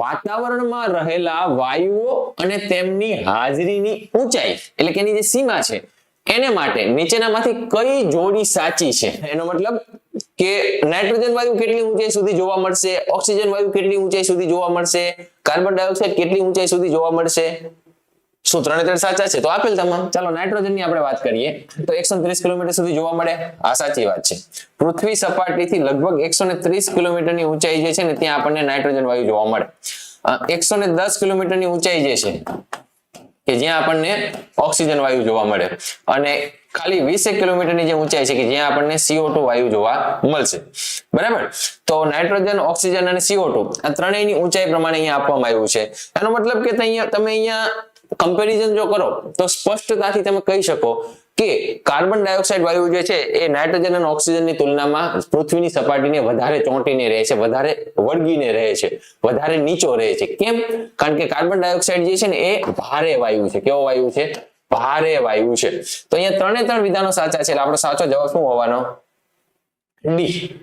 વાતાવરણમાં રહેલા વાયુઓ અને તેમની હાજરીની ઊંચાઈ એટલે કે એની જે સીમા છે એને માટે નીચેનામાંથી કઈ જોડી સાચી છે? એનો મતલબ કે નાઇટ્રોજન વાયુ કેટલી ઊંચાઈ સુધી જોવા મળશે, ઓક્સિજન વાયુ કેટલી ઊંચાઈ સુધી જોવા મળશે, કાર્બન ડાયોક્સાઇડ કેટલી ઊંચાઈ સુધી જોવા મળશે? શું 3 સાચા છે? તો આપેલ તમામ. ચાલો નાઇટ્રોજન ની આપણે વાત કરીએ તો 130 કિલોમીટર સુધી જોવા મળે. આ સાચી વાત છે. પૃથ્વી સપાટીથી લગભગ 130 કિલોમીટરની ઊંચાઈ જે છે ને ત્યાં આપણને નાઇટ્રોજન વાયુ જોવા મળે. 110 કિલોમીટરની ઊંચાઈ જે છે કે જ્યાં આપણને ઓક્સિજન વાયુ જોવા મળે અને ખાલી 20 કિલોમીટરની જે ઊંચાઈ છે કે જ્યાં આપણને CO2 વાયુ જોવા મળશે. બરાબર? તો નાઇટ્રોજન, ઓક્સિજન અને CO2 આ ત્રણેયની ઊંચાઈ પ્રમાણે અહીંયા આપવામાં આવ્યું છે. એનો મતલબ કે તમે અહીંયા કમ્પેરિઝન જો કરો તો સ્પષ્ટતાથી તમે કહી શકો કે કાર્બન ડાયોક્સાઇડ વાયુ જે છે એ નાઇટ્રોજન અને ઓક્સિજનની તુલનામાં પૃથ્વીની સપાટીને વધારે ચોંટીને રહે છે, વધારે વળગીને રહે છે, વધારે નીચો રહે છે. કેમ? કારણ કે કાર્બન ડાયોક્સાઇડ જે છે ને એ ભારે વાયુ છે. કેવો વાયુ છે? ભારે વાયુ છે. તો અહીંયા 3 વિધાનો સાચા છે એટલે આપણો સાચો જવાબ શું હોવાનો? ડી.